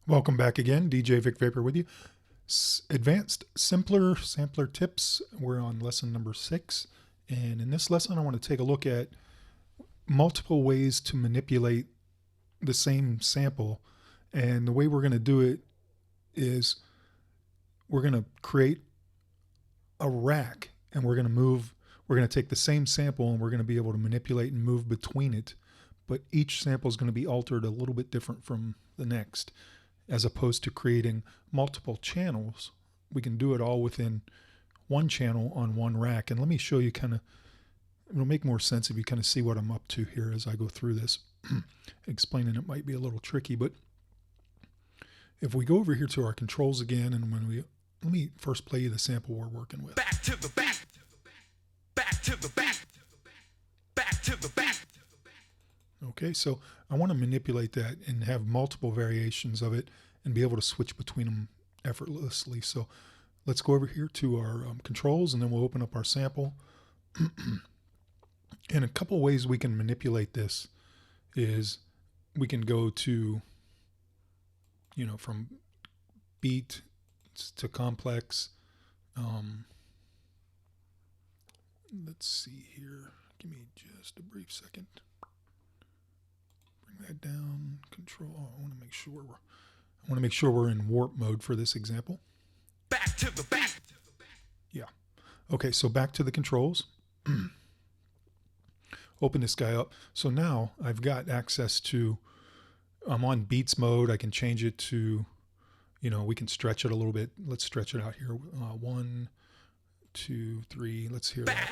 Welcome back again, DJ Vic Vapor with you. Advanced Simpler Sampler Tips. We're on lesson number 6. And in this lesson, I want to take a look at multiple ways to manipulate the same sample. And the way we're going to do it is we're going to create a rack, and we're going to take the same sample and we're going to be able to manipulate and move between it. But each sample is going to be altered a little bit different from the next. As opposed to creating multiple channels, we can do it all within one channel on one rack. And let me show you it'll make more sense if you kind of see what I'm up to here as I go through this. Explaining it might be a little tricky, but if we go over here to our controls again, and let me first play you the sample we're working with. Back to the back, back to the back, back to the back. Okay, so I want to manipulate that and have multiple variations of it and be able to switch between them effortlessly. So let's go over here to our controls, and then we'll open up our sample. And a couple ways we can manipulate this is we can go to, from beat to complex. Let's see here. Give me just a brief second. That down, control. I want to make sure we're in warp mode for this example. Back to the back. Yeah. Okay, so back to the controls. Open this guy up. So now I've got access to, I'm on beats mode. I can change it to, we can stretch it a little bit. Let's stretch it out here. 1, 2, 3. Let's hear that.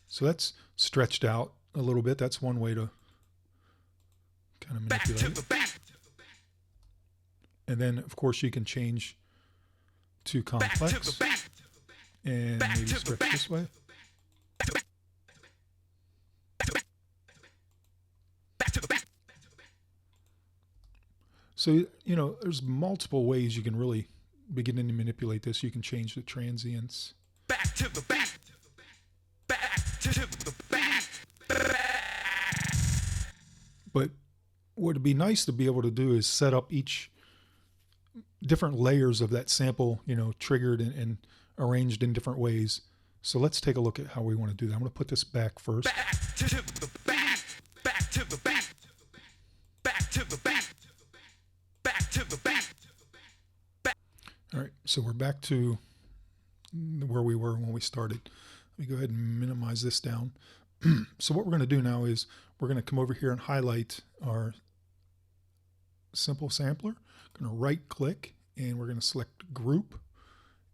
So that's stretched out a little bit. That's one way to kind of manipulate it. And then, of course, you can change to complex and maybe stretch this way. So, there's multiple ways you can really begin to manipulate this. You can change the transients. Back to the back. But what would be nice to be able to do is set up each different layers of that sample, triggered and arranged in different ways. So let's take a look at how we want to do that. I'm going to put this back first. Back to the back, back to the back, back to the back, back to the back. All right, so we're back to where we were when we started. Let me go ahead and minimize this down. So what we're going to do now is we're going to come over here and highlight our simple sampler. Going to right click and we're going to select group,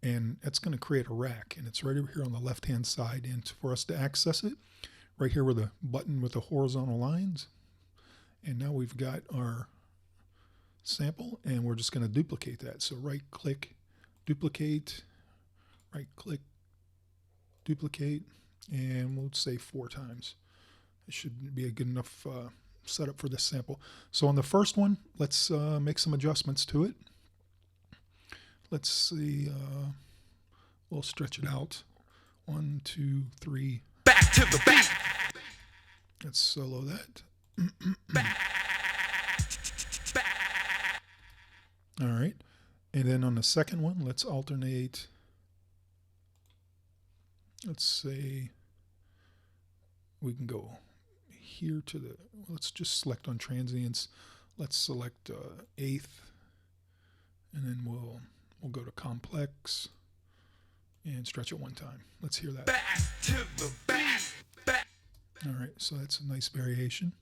and that's going to create a rack, and it's right over here on the left hand side. And for us to access it, right here with a button with the horizontal lines. And now we've got our sample, and we're just going to duplicate that. So right click, duplicate, right click, duplicate, and we'll say 4 times. It should be a good enough setup for this sample. So on the first one, let's make some adjustments to it. Let's see, we'll stretch it out. 1, 2, 3. Back to the back. Let's solo that. All right, and then on the second one, let's alternate. Let's say we can go here to the, let's just select on transients. Let's select 1/8, and then we'll go to complex and stretch it 1 time. Let's hear that. Back to the back, back. All right, so that's a nice variation.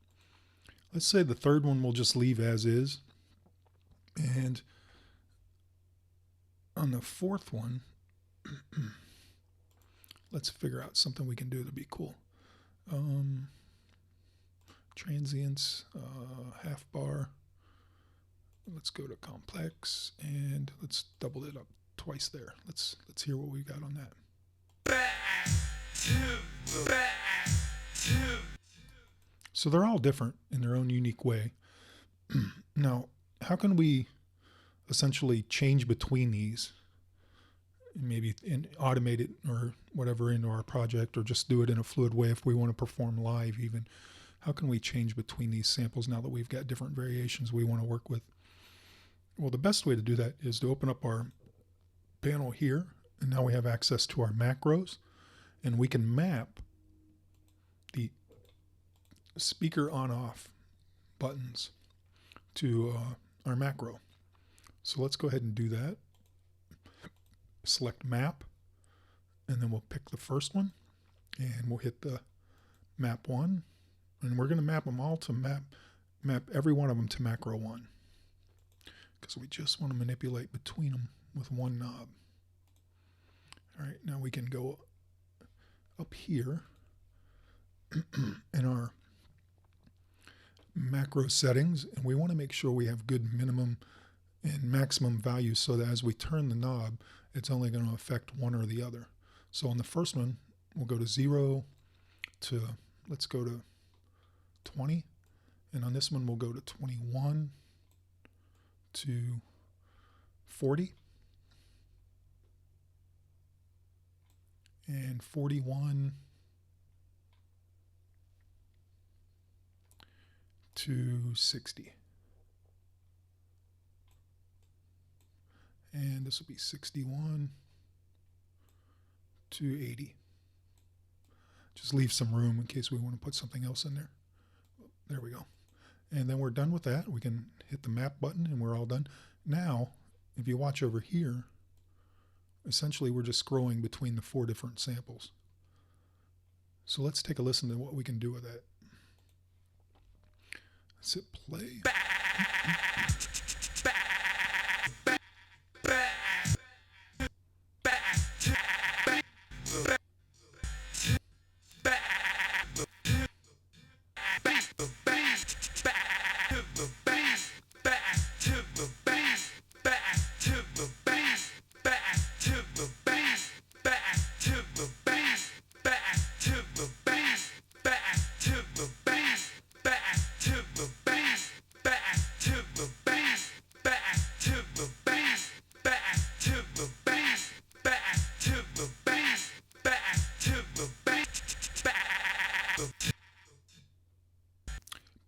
Let's say the third one we'll just leave as is. And on the fourth one, let's figure out something we can do to be cool. Transients, half bar. Let's go to complex and let's double it up twice there. Let's hear what we got on that. Back to the back. So they're all different in their own unique way. Now, how can we essentially change between these? Maybe automate it or whatever into our project, or just do it in a fluid way if we want to perform live even. how can we change between these samples now that we've got different variations we want to work with? Well, the best way to do that is to open up our panel here, and now we have access to our macros, and we can map the speaker on-off buttons to our macro. So let's go ahead and do that. Select map, and then we'll pick the first one, and we'll hit the map 1, and we're going to map them all to map every one of them to macro 1, because we just want to manipulate between them with one knob. All right, now we can go up here in our macro settings, and we want to make sure we have good minimum and maximum values so that as we turn the knob, it's only going to affect one or the other. So on the first one, we'll go to 0 to, let's go to 20. And on this one, we'll go to 21 to 40. And 41 to 60. And this will be 61 to 80. Just leave some room in case we want to put something else in there. There we go. And then we're done with that. We can hit the map button and we're all done. Now, if you watch over here, essentially we're just scrolling between the 4 different samples. So let's take a listen to what we can do with that. Let's hit play.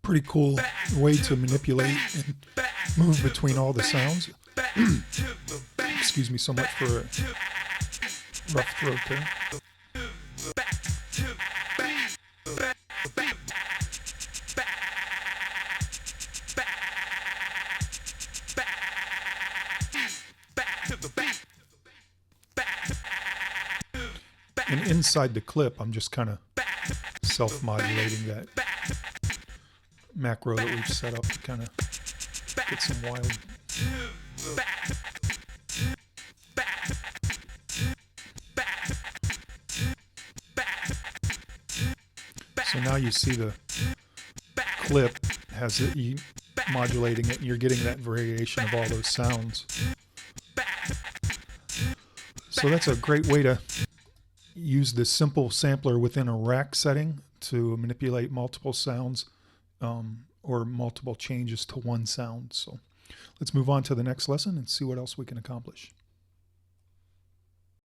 Pretty cool way to manipulate and move between all the sounds. Excuse me so much for a rough throat there. And inside the clip, I'm just kind of self-modulating that macro that we've set up to kind of get some wild. So now you see the clip has it modulating it, and you're getting that variation of all those sounds. So that's a great way to use this simple sampler within a rack setting to manipulate multiple sounds or multiple changes to one sound. So let's move on to the next lesson and see what else we can accomplish.